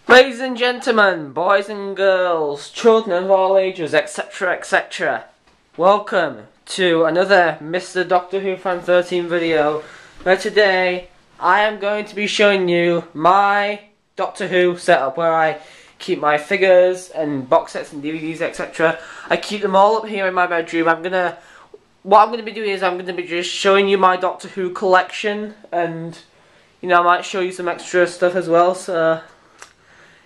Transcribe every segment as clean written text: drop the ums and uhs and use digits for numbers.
Ladies and gentlemen, boys and girls, children of all ages, etc, etc. Welcome to another Mr. Doctor Who Fan 13 video, where today I am going to be showing you my Doctor Who setup, where I keep my figures and box sets and DVDs, etc. I keep them all up here in my bedroom. What I'm gonna be doing is I'm gonna be just showing you my Doctor Who collection, and I might show you some extra stuff as well. So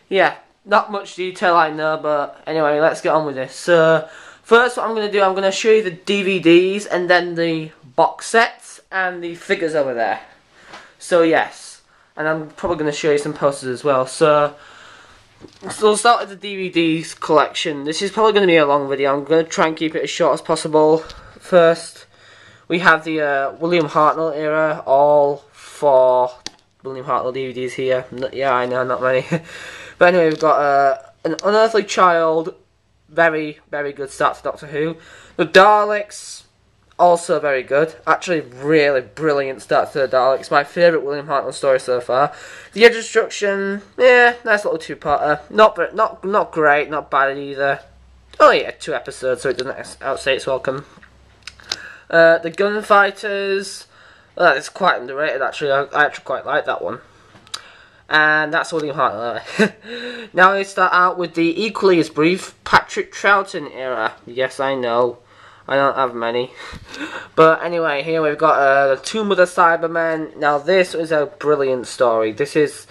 yeah, not much detail I know, but anyway, let's get on with this. So first, what I'm gonna do, I'm gonna show you the DVDs and then the box sets and the figures over there. So yes, and I'm probably gonna show you some posters as well. So we'll start with the DVDs collection. This is probably going to be a long video. I'm going to try and keep it as short as possible. First, we have the William Hartnell era, all 4 William Hartnell DVDs here. Yeah, I know, not many. But anyway, we've got An Unearthly Child, very, very good start to Doctor Who. The Daleks, also very good. Actually, really brilliant start to the Daleks. My favourite William Hartnell story so far. The Edge of Destruction, yeah, nice little 2-parter. Not great, not bad either. Oh yeah, 2 episodes, so it doesn't outstay its welcome. The Gunfighters, it's quite underrated actually. I actually quite like that one. And that's William Hartnell. Now we start out with the equally as brief Patrick Troughton era. Yes, I know. I don't have many. But anyway, here we've got the Tomb of the Cybermen. Now this is a brilliant story. This is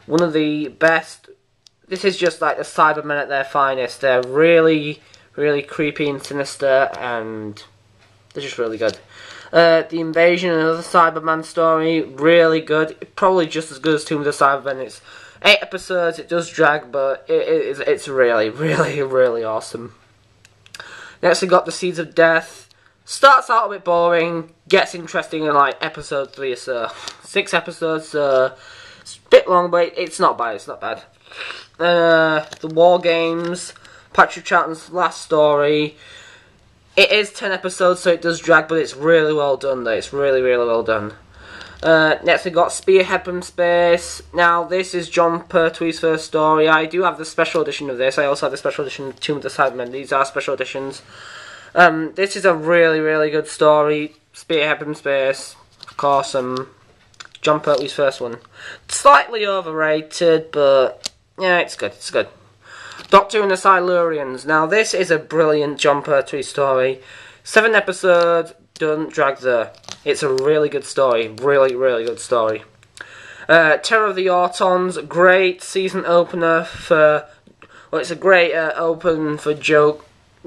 one of the best. This is just like the Cybermen at their finest. They're really, really creepy and sinister, and they're just really good. The Invasion, another Cyberman story, really good. Probably just as good as Tomb of the Cybermen. It's 8 episodes, it does drag, but it's really, really, really awesome. Next we got The Seeds of Death. Starts out a bit boring, gets interesting in like episode 3 or so. 6 episodes, it's a bit long, but it's not bad, it's not bad. The War Games, Patrick Troughton's last story. It is 10 episodes, so it does drag, but it's really well done though. It's really, really well done. Next we got Spearhead from Space. Now this is Jon Pertwee's first story. I do have the special edition of this. I also have the special edition of Tomb of the Cybermen. These are special editions. This is a really, really good story. Spearhead from Space. Of course, Jon Pertwee's first one. Slightly overrated, but yeah, it's good. It's good. Doctor Who and the Silurians. Now this is a brilliant Jon Pertwee story. 7 episodes, doesn't drag there. It's a really good story. Really, really good story. Terror of the Autons, great season opener for. Well, it's a great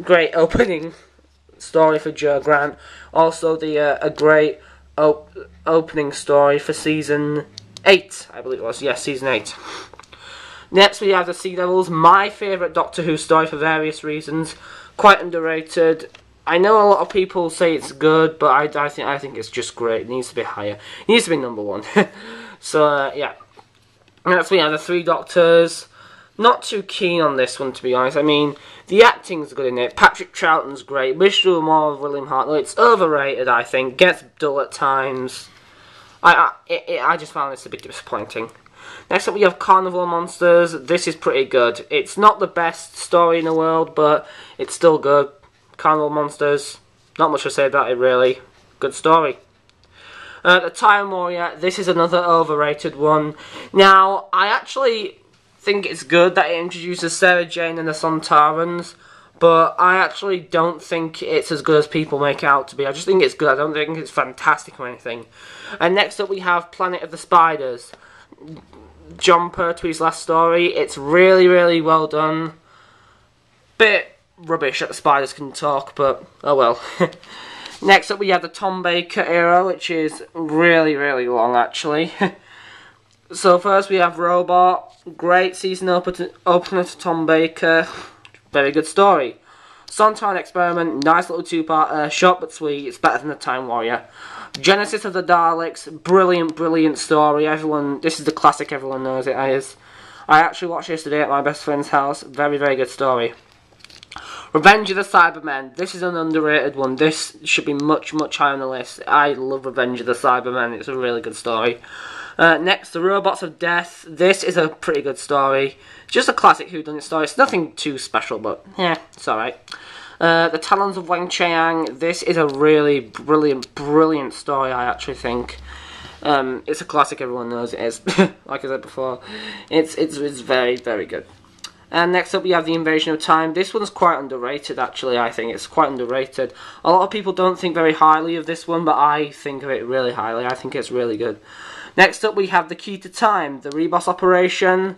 great opening story for Joe Grant. Also, a great opening story for season 8, I believe it was. Yes, season 8. Next, we have the Sea Devils. My favourite Doctor Who story for various reasons. Quite underrated. I know a lot of people say it's good, but I think it's just great. It needs to be higher. It needs to be #1. So yeah. Next we have the 3 Doctors. Not too keen on this one, to be honest. I mean, the acting's good in it. Patrick Troughton's great. Wish there were more of William Hartnell. It's overrated, I think. Gets dull at times. I just found this a bit disappointing. Next up we have Carnival Monsters. This is pretty good. It's not the best story in the world, but it's still good. Carnival Monsters, not much to say about it really. Good story. The Time Warrior, this is another overrated one. Now, I actually think it's good that it introduces Sarah Jane and the Sontarans, but I actually don't think it's as good as people make it out to be. I just think it's good. I don't think it's fantastic or anything. And next up we have Planet of the Spiders. Jon Pertwee's last story. It's really, really well done. Bit rubbish that the spiders can talk, but oh well. Next up we have the Tom Baker era, which is really, really long actually. So first we have Robot. Great season opener to Tom Baker. Very good story. Sontaran Experiment, nice little 2-parter, short but sweet. It's better than the Time Warrior. Genesis of the Daleks, brilliant, brilliant story. This is the classic, everyone knows it is. I actually watched this today at my best friend's house. Very, very good story. Revenge of the Cybermen. This is an underrated one. This should be much, much higher on the list. I love Revenge of the Cybermen. It's a really good story. Next, The Robots of Death. This is a pretty good story. It's just a classic whodunit story. It's nothing too special, but yeah, it's alright. The Talons of Wang Chiang. This is a really brilliant story, I actually think. It's a classic, everyone knows it is. Like I said before, it's very good. And next up we have The Invasion of Time. This one's quite underrated, actually. I think it's quite underrated. A lot of people don't think very highly of this one, but I think of it really highly. I think it's really good. Next up we have The Key to Time, The Reboss Operation.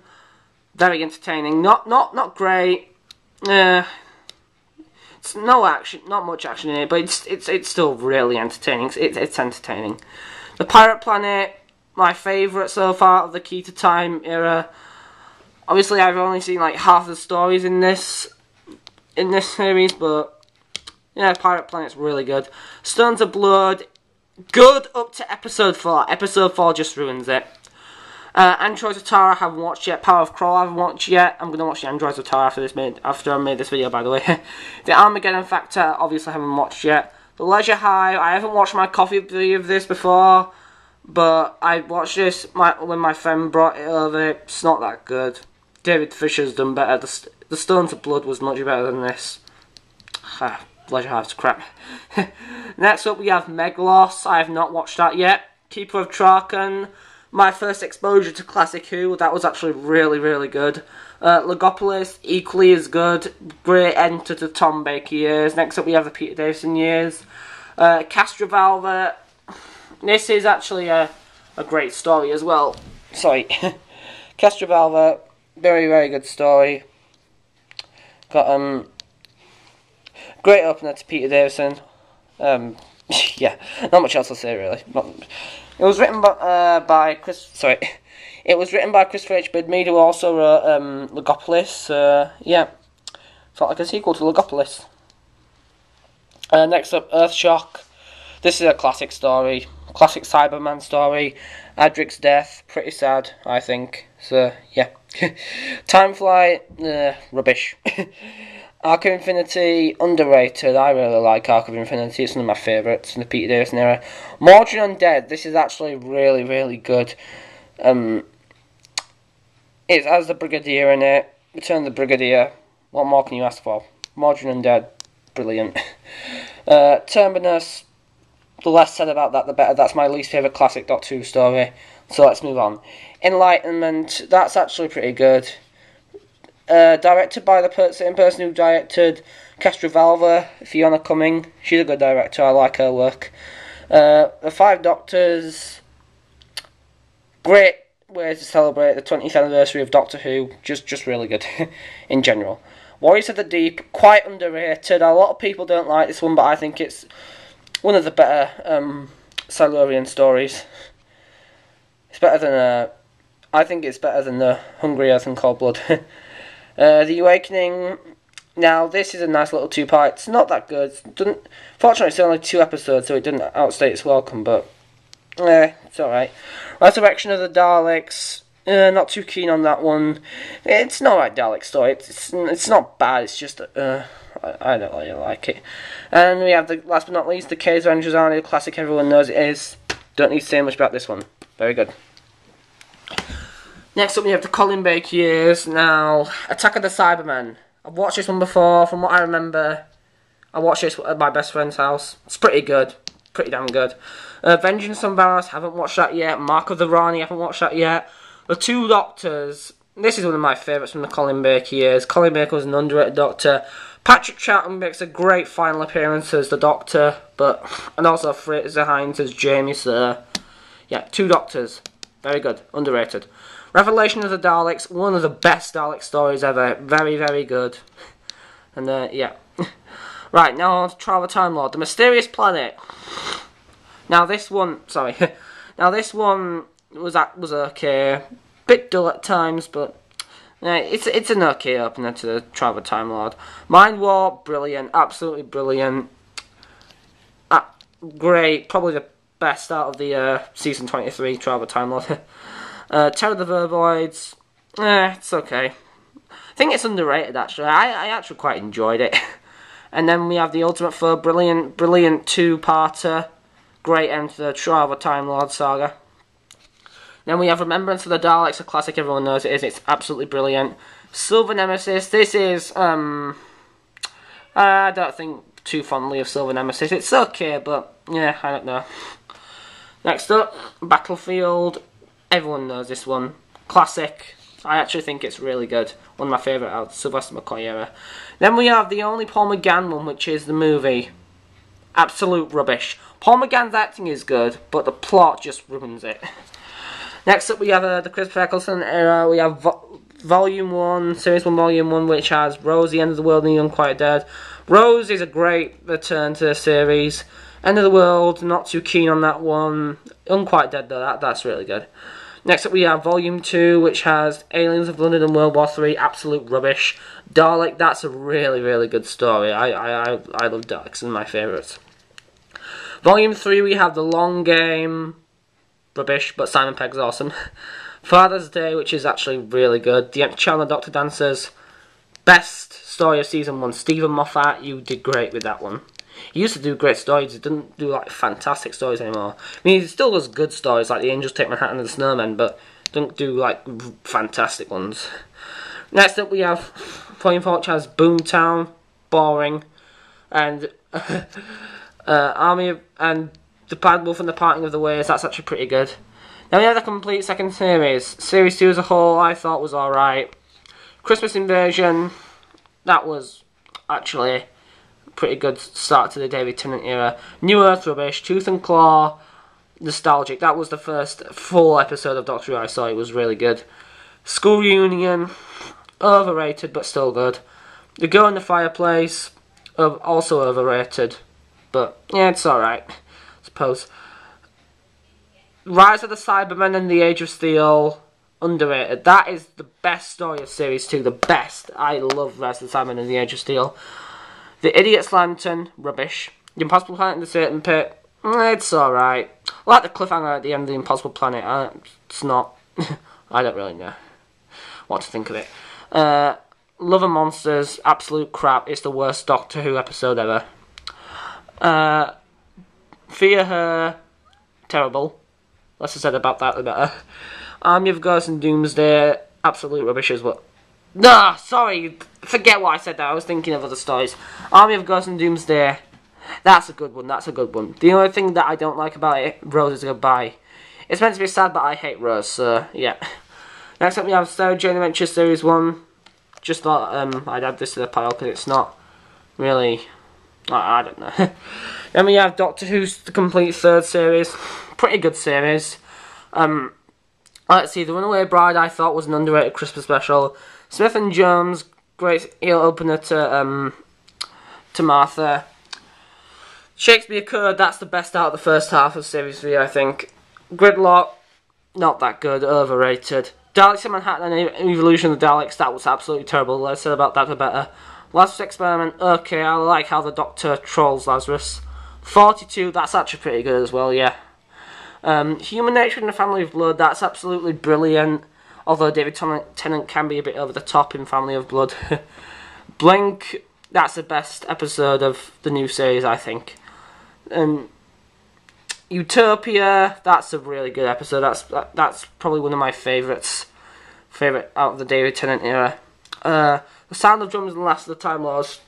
Very entertaining. Not great. It's no action, not much action in it, but it's still really entertaining. It's entertaining. The Pirate Planet, my favourite so far of the Key to Time era. Obviously, I've only seen like half the stories in this series, but yeah, Pirate Planet's really good. Stones of Blood, good up to episode 4. Episode 4 just ruins it. Androids of Tara I haven't watched yet. Power of Kroll I haven't watched yet. I'm gonna watch the Androids of Tara after I made this video, by the way. The Armageddon Factor obviously I haven't watched yet. The Leisure Hive, I haven't watched my coffee video of this before, but I watched this when my friend brought it over. It's not that good. David Fisher's done better. The Stones of Blood was much better than this. Leisure Hive's crap. Next up we have Meglos. I have not watched that yet. Keeper of Troughton. My first exposure to Classic Who. That was actually really good. Logopolis, equally as good. Great end to the Tom Baker years. Next up we have the Peter Davison years. Castrovalva. This is actually a great story as well. Sorry. Castrovalva, very good story. Got great opener to Peter Davison. Yeah, not much else to say really. It was written by Chris. Sorry, it was written by Christopher H. Bidmead, who also wrote Logopolis. Yeah, felt like a sequel to Logopolis. Next up, Earthshock. This is a classic story, classic Cyberman story. Adric's death, pretty sad, I think. So yeah, Time Flight, rubbish. Arc of Infinity, underrated. I really like Arc of Infinity. It's one of my favourites in the Peter Davison era. Mordrin Undead. This is actually really good. It has the Brigadier in it. Return of the Brigadier. What more can you ask for? Mordrin Undead, brilliant. Terminus. The less said about that, the better. That's my least favourite classic Doctor Who story. So let's move on. Enlightenment. That's actually pretty good. Directed by the same person who directed Castrovalva, Fiona Cumming. She's a good director, I like her work. The Five Doctors, great way to celebrate the 20th anniversary of Doctor Who, just really good in general. Warriors of the Deep, quite underrated. A lot of people don't like this one, but I think it's one of the better Silurian stories. It's better than I think it's better than the Hungry Earth and Cold Blood. The Awakening. Now, this is a nice little two-part. It's not that good. Fortunately, it's only 2 episodes, so it didn't outstay its welcome, but it's alright. Resurrection of the Daleks. Not too keen on that one. It's not like Dalek story. It's not bad. It's just I don't really like it. And we have the last but not least, the K's Rangers Army, the classic everyone knows it is. Don't need to say much about this one. Very good. Next up we have the Colin Baker years. Now, Attack of the Cybermen. I've watched this one before, from what I remember. I watched this at my best friend's house. It's pretty good. Pretty damn good. Vengeance on Varos, haven't watched that yet. Mark of the Rani, haven't watched that yet. The Two Doctors. This is one of my favourites from the Colin Baker years. Colin Baker was an underrated Doctor. Patrick Troughton makes a great final appearance as the Doctor, and also Fraser Hines as Jamie, so yeah, Two Doctors. Very good. Underrated. Revelation of the Daleks, one of the best Dalek stories ever. Very good. And yeah. Right, now on to Trial of the Time Lord. The Mysterious Planet. Now this one, sorry. Now this one was okay. Bit dull at times, but it's an okay opener to the Trial of the Time Lord. Mind Warp, brilliant. Absolutely brilliant. Great. Probably the best out of the season 23 Trial of the Time Lord. Terror of the Vervoids, it's okay. I think it's underrated actually. I actually quite enjoyed it. And then we have the Ultimate Foe, brilliant 2-parter. Great end to the Trial of the Time Lord saga. Then we have Remembrance of the Daleks, a classic, everyone knows it is. It's absolutely brilliant. Silver Nemesis. This is I don't think too fondly of Silver Nemesis. It's okay, but yeah, I don't know. Next up, Battlefield. Everyone knows this one. Classic. I actually think it's really good. One of my favourite out of Sylvester McCoy era. Then we have the only Paul McGann one, which is the movie. Absolute rubbish. Paul McGann's acting is good, but the plot just ruins it. Next up we have the Christopher Eccleston era. We have Volume 1, Series 1, Volume 1, which has Rose, The End of the World, and The Unquiet Dead. Rose is a great return to the series. End of the World, not too keen on that one. Unquiet Dead, though, that's really good. Next up we have Volume 2, which has Aliens of London and World War 3, absolute rubbish. Dalek, that's a really, really good story. I love Daleks, and my favourites. Volume 3 we have The Long Game, rubbish, but Simon Pegg's awesome. Father's Day, which is actually really good. The Empty Child and the Doctor Dancers, best story of Season 1. Stephen Moffat, you did great with that one. He used to do great stories, he didn't do like fantastic stories anymore. I mean, he still does good stories like The Angels Take Manhattan and The Snowmen, but don't do like fantastic ones. Next up we have Volume 4, which has Boomtown, boring, and Army of, and The Bad Wolf and the Parting of the Ways, that's actually pretty good. Then we have the complete second series. Series 2 as a whole I thought was alright. Christmas Invasion, that was actually pretty good start to the David Tennant era. New Earth, rubbish. Tooth and Claw, nostalgic. That was the first full episode of Doctor Who I saw. It was really good. School Reunion, overrated but still good. The Girl in the Fireplace, also overrated, but yeah, it's alright, I suppose. Rise of the Cybermen and the Age of Steel, underrated. That is the best story of Series 2, the best. I love Rise of the Cybermen and the Age of Steel. The Idiot's Lantern, rubbish. The Impossible Planet and the Satan Pit, it's alright. I like the cliffhanger at the end of the Impossible Planet. It's not. I don't really know what to think of it. Love and Monsters, absolute crap. It's the worst Doctor Who episode ever. Fear Her, terrible. Less I said about that, the better. Army of Ghosts and Doomsday, absolute rubbish as well. Nah, sorry, forget what I said there. I was thinking of other stories. Army of Ghosts and Doomsday, that's a good one, that's a good one. The only thing that I don't like about it, Rose is Goodbye. It's meant to be sad, but I hate Rose, so yeah. Next up we have Sarah Jane Adventure Series 1. Just thought I'd add this to the pile because it's not really, I don't know. Then we have Doctor Who's the complete third series. Pretty good series. Let's see, The Runaway Bride I thought was an underrated Christmas special. Smith and Jones, great heel opener to Martha. Shakespeare Code, that's the best out of the first half of Series 3, I think. Gridlock, not that good, overrated. Daleks in Manhattan and Evolution of the Daleks, that was absolutely terrible. Less said about that, the better. Lazarus Experiment, okay, I like how the Doctor trolls Lazarus. 42, that's actually pretty good as well, yeah. Human Nature and the Family of Blood, that's absolutely brilliant. Although David Tennant can be a bit over the top in Family of Blood. Blink, that's the best episode of the new series, I think. Utopia, that's a really good episode. That's probably one of my favourite out of the David Tennant era. The Sound of Drums and Last of the Time Lords,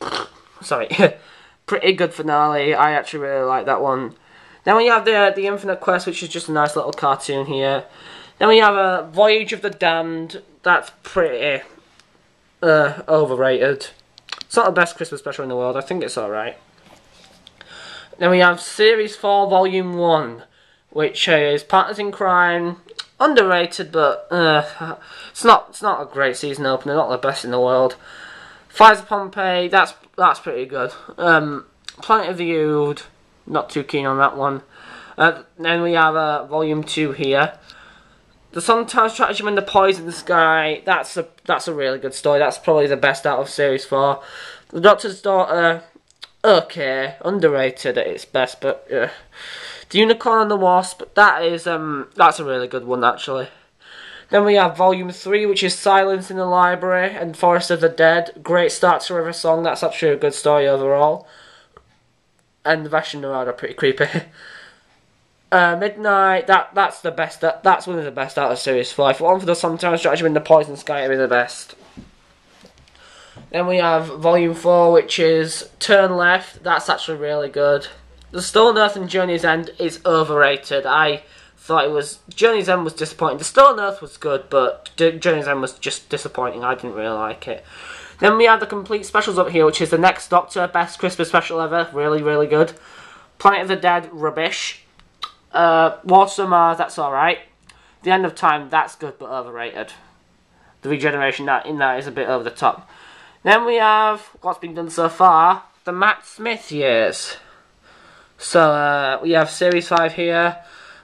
sorry, pretty good finale. I actually really like that one. Then we have the Infinite Quest, which is just a nice little cartoon here. Then we have Voyage of the Damned. That's pretty overrated. It's not the best Christmas special in the world. I think it's alright. Then we have Series 4, Volume 1, which is Partners in Crime. Underrated, but it's not a great season opener. Not the best in the world. Fires of Pompeii. That's pretty good. Planet of the Ood. Not too keen on that one. Then we have Volume 2 here. The Sometimes Stratagem and the Poison Sky, that's a really good story. That's probably the best out of Series 4. The Doctor's Daughter, okay, underrated at its best, but yeah. The Unicorn and the Wasp, that's a really good one actually. Then we have Volume 3, which is Silence in the Library and Forest of the Dead. Great start to River Song, that's actually a good story overall. And the Vash and Narada are pretty creepy. Midnight, that's the best. That's one of the best out of Series 4. If one for the Sometimes Strategy in the Poison Sky, it'll be the best. Then we have Volume 4, which is Turn Left. That's actually really good. The Stolen Earth and Journey's End is overrated. I thought it was... Journey's End was disappointing. The Stolen Earth was good, but Journey's End was just disappointing. I didn't really like it. Then we have the complete specials up here, which is The Next Doctor, best Christmas special ever. Really, really good. Planet of the Dead, rubbish. Waters of Mars, that's alright. The End of Time, that's good but overrated. The regeneration that is a bit over the top. Then we have what's been done so far, the Matt Smith years. So we have Series 5 here.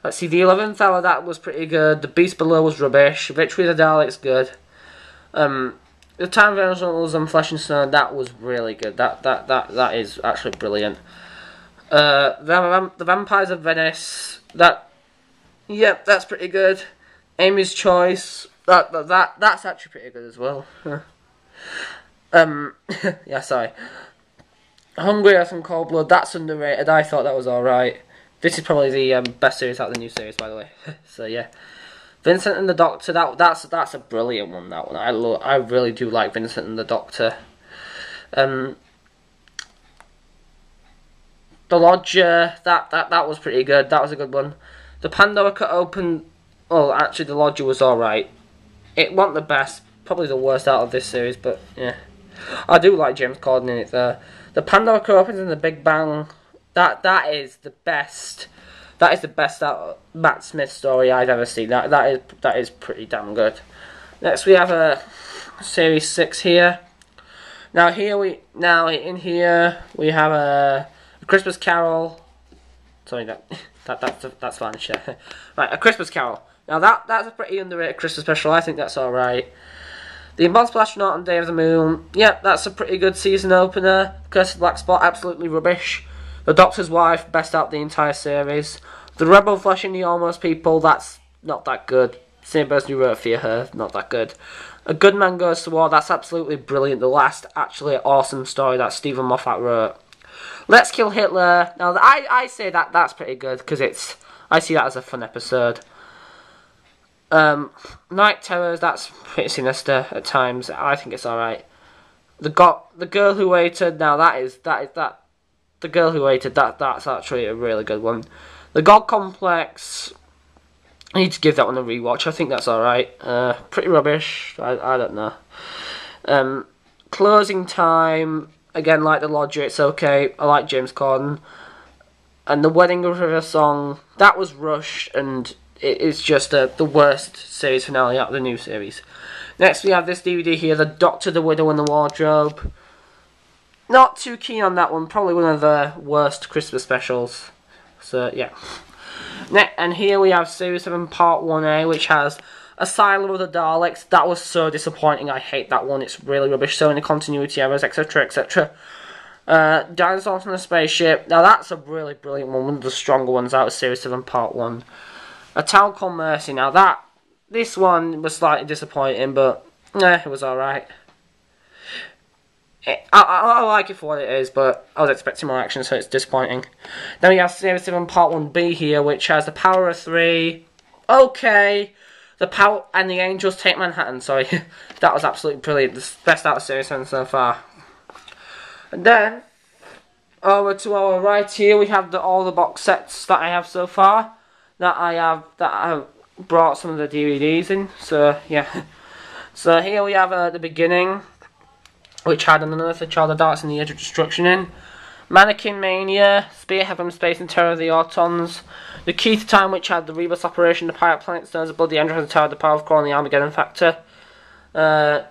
Let's see, the 11th Hour, that was pretty good. The Beast Below was rubbish. Victory of the Daleks, good. The Time of Angels and Flesh and Stone, that was really good. That is actually brilliant. The Vampires of Venice, yep, that's pretty good. Amy's Choice, that's actually pretty good as well. Yeah, sorry. Hungry Earth and Cold Blood, that's underrated. I thought that was alright. This is probably the best series out of the new series, by the way. So yeah, Vincent and the Doctor, that's a brilliant one. That one, I really do like Vincent and the Doctor. The Lodger, that was pretty good. That was a good one. The Pandora Cut Open. Oh, actually, the Lodger was alright. It wasn't the best, probably the worst out of this series, but yeah, I do like James Corden in it there. The Pandora Cut Opens and the Big Bang. That is the best. That is the best out of Matt Smith story I've ever seen. That is pretty damn good. Next we have a Series 6 here. Now in here we have a Christmas Carol. Sorry, that's Spanish. Yeah. Right, A Christmas Carol. Now that's a pretty underrated Christmas special. I think that's all right. The Impossible Astronaut on Day of the Moon. Yep, that's a pretty good season opener. Curse of the Black Spot, absolutely rubbish. The Doctor's Wife, best out of the entire series. The Rebel Flesh and the Almost People, that's not that good. Same person who wrote Fear Her, not that good. A Good Man Goes to War, that's absolutely brilliant. The last actually awesome story that Stephen Moffat wrote. Let's Kill Hitler. Now I say that's pretty good because I see that as a fun episode. Night Terrors, that's pretty sinister at times. I think it's alright. The Girl Who Waited. Now The Girl Who Waited. That's actually a really good one. The God Complex. I need to give that one a rewatch. I think that's alright. Pretty rubbish. I don't know. Closing Time. Again, like The Lodger, it's okay. I like James Corden. And The Wedding of a Song. That was rushed and it is just the worst series finale out of the new series. Next we have this DVD here, The Doctor, the Widow and the Wardrobe. Not too keen on that one, probably one of the worst Christmas specials. So yeah. And here we have Series 7 Part 1A, which has Asylum of the Daleks. That was so disappointing, I hate that one, it's really rubbish, so many continuity errors, etc, etc. Dinosaurs on a Spaceship. Now that's a really brilliant one of the stronger ones out of Series 7 Part 1. A Town Called Mercy. Now this one was slightly disappointing, but it was alright. I like it for what it is, but I was expecting more action, so it's disappointing. Then we have Series 7 Part 1B here, which has The Power of Three. Okay. The Power and the Angels Take Manhattan. Sorry. That was absolutely brilliant. The best out of Series 7 so far. And then, over to our right here, we have all the box sets that I have so far. That I have brought some of the DVDs in. So, yeah. So here we have The Beginning, which had An Unearthly Child of Darkness and the Edge of Destruction in. Mannequin Mania, Spearhead from Space and Terror of the Autons. The Key to Time, which had The Rebus Operation, The Pirate Planet, Stones of Blood, The Android, The Tower, The Power of Core, and The Armageddon Factor.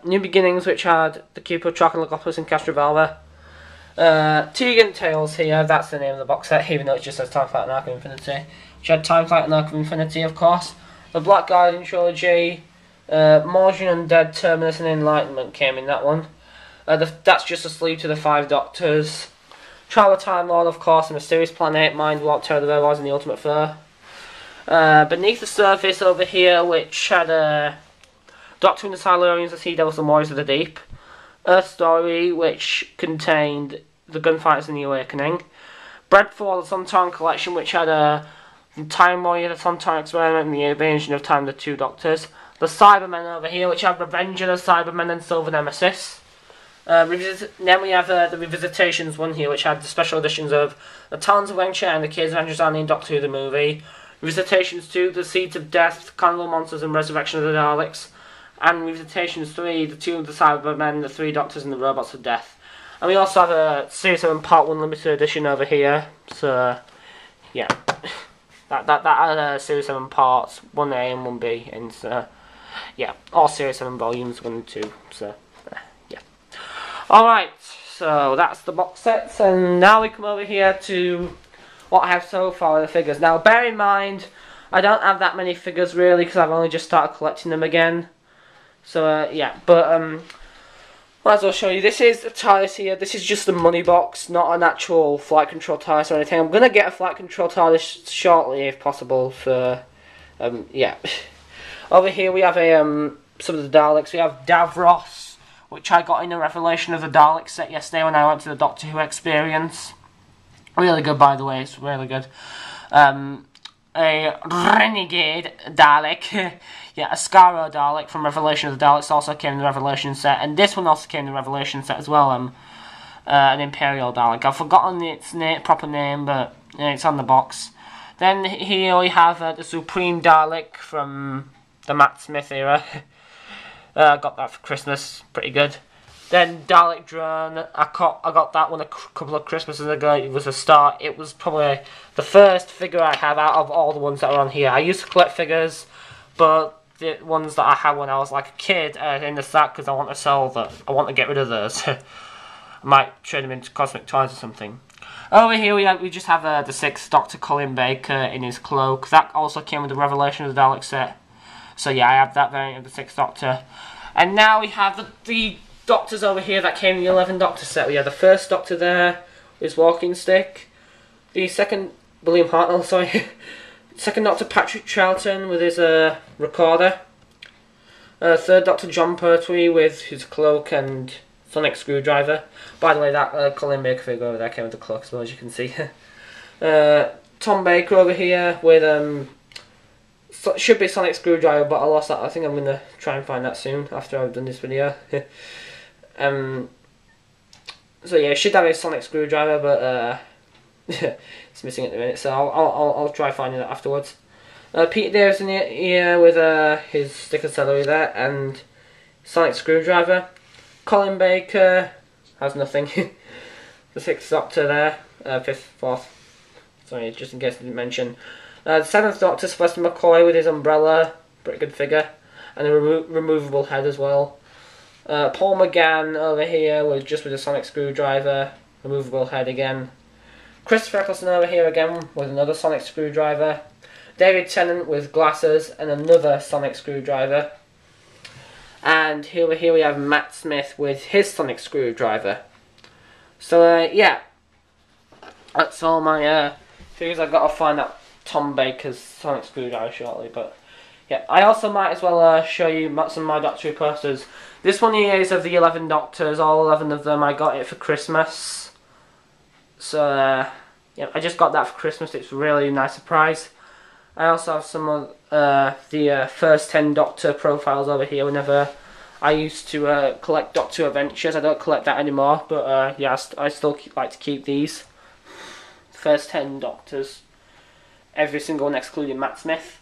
New Beginnings, which had The Keeper of Track and Legopolis and Castrovalva. Tegan Tales here, that's the name of the box set, even though it just says Time Flight and Arc of Infinity. Which had Time Flight and Arc of Infinity, of course. The Black Guardian Trilogy, Morgan Undead, Terminus and Enlightenment came in that one. That's just a sleeve to the 5 Doctors. Trial of Time Lord, of course, and Mysterious Planet, Mind Warp, Terror of the Reservoirs, and The Ultimate Fur. Beneath the Surface over here, which had Doctor and the Silurians, The Sea Devils, and Warriors of the Deep. Earth Story, which contained The Gunfighters and the Awakening. Bread for the Suntown Collection, which had Time Warrior, the Time Experiment, and the Invasion of Time, the two Doctors. The Cybermen over here, which have Revenge of the Cybermen and Silver Nemesis. Then we have the Revisitations one here, which had the special editions of The Talons of Weng-Chiang and The Kids Avengers Army and Doctor Who the movie. Revisitations 2, The Seeds of Death, Carnival Monsters and Resurrection of the Daleks. And Revisitations 3, The Two of the Cybermen, The Three Doctors and the Robots of Death. And we also have a Series 7 Part 1 limited edition over here. So, yeah. That had Series 7 parts, 1A and 1B. And so, yeah, all Series 7 volumes, 1 and 2. So, yeah. Alright, so that's the box sets. And now we come over here to what I have so far with the figures. Now, bear in mind, I don't have that many figures really, because I've only just started collecting them again. So, yeah, but, might as well show you. This is the TARDIS here. This is just the money box, not an actual flight control TARDIS or anything. I'm going to get a flight control TARDIS shortly, if possible, so, yeah. Over here we have some of the Daleks. We have Davros, which I got in a Revelation of the Daleks set yesterday when I went to the Doctor Who experience. Really good, by the way, it's really good. A Renegade Dalek, yeah, a Skaro Dalek from Revelation of the Daleks also came in the Revelation set, and this one also came in the Revelation set as well, an Imperial Dalek. I've forgotten its proper name, but it's on the box. Then here we have the Supreme Dalek from the Matt Smith era. Got that for Christmas, pretty good. Then Dalek Drone, I got that one a couple of Christmases ago. It was a start. It was probably the first figure I have out of all the ones that are on here. I used to collect figures, but the ones that I had when I was like a kid in the sack because I want to sell them. I want to get rid of those. I might trade them into Cosmic Toys or something. Over here we just have the 6th Doctor Colin Baker in his cloak. That also came with the Revelation of the Dalek set. So yeah, I have that variant of the 6th Doctor. And now we have the Doctors over here that came in the 11 Doctor set. We have the 1st Doctor there, his walking stick. The 2nd, William Hartnell, sorry. 2nd Doctor Patrick Troughton with his recorder. 3rd Doctor Jon Pertwee with his cloak and sonic screwdriver. By the way, that Colin Baker figure over there came with the cloak as well, as you can see. Tom Baker over here with should be sonic screwdriver, but I lost that. I think I'm going to try and find that soon after I've done this video. So yeah, it should have a sonic screwdriver, but it's missing at the minute. So I'll try finding that afterwards. Peter Davison here with his stick of celery there and sonic screwdriver. Colin Baker has nothing. The 6th Doctor there, 5th, 4th. Sorry, just in case I didn't mention. The 7th Doctor, Sylvester McCoy with his umbrella, pretty good figure, and a removable head as well. Paul McGann over here with a sonic screwdriver, removable head again. Christopher Eccleston over here again with another sonic screwdriver. David Tennant with glasses and another sonic screwdriver. And over here we have Matt Smith with his sonic screwdriver. So yeah, that's all my figures. I've got to find that Tom Baker's sonic screwdriver shortly, but yeah, I also might as well show you some of my Doctor Who posters. This one here is of the 11 Doctors, all 11 of them. I got it for Christmas. So yeah, I just got that for Christmas. It's a really nice surprise. I also have some of the first 10 Doctor profiles over here. Whenever I used to collect Doctor Adventures, I don't collect that anymore, but yeah, I still like to keep these. First 10 Doctors. Every single one excluding Matt Smith.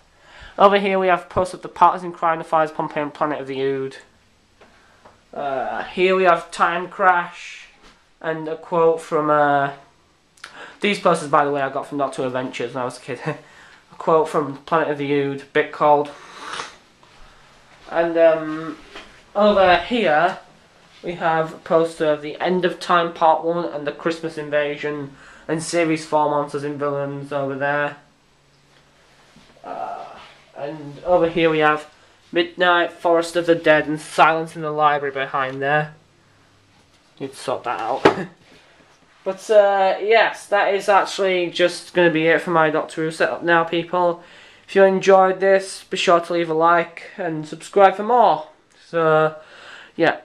Over here we have posts of the Partisan Crime, the Fires, Pompeii and Planet of the Ood. Here we have Time Crash and a quote from these posters, by the way, I got from Doctor Adventures when I was a kid. A quote from Planet of the Ood, bit cold. And over here we have a poster of the End of Time Part 1 and the Christmas Invasion and Series 4 Monsters and Villains over there. And over here we have Midnight, Forest of the Dead and Silence in the Library behind there. Need to sort that out. But yes, that is actually just going to be it for my Doctor Who setup now, people. If you enjoyed this, be sure to leave a like and subscribe for more. So yeah.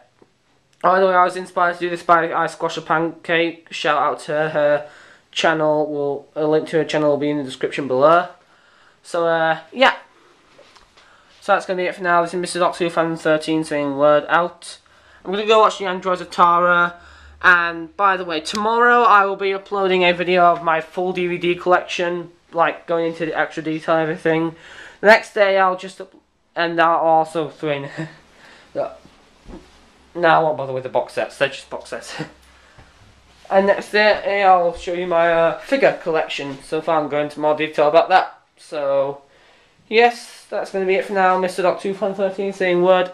By the way, I was inspired to do this by I Squash a Pancake. Shout out to her channel. A link to her channel will be in the description below. So, yeah. So that's going to be it for now. This is Mr. Doctor Who Fan 13 saying word out. I'm going to go watch the Androids of Tara. And, by the way, tomorrow I will be uploading a video of my full DVD collection. Like, going into the extra detail and everything. The next day I'll just... And I'll also throw in... No, I won't bother with the box sets. They're just box sets. And next day I'll show you my figure collection. So far I'm going into more detail about that. So, yes, that's going to be it for now. Mr. Doctor Who Fan 13 saying word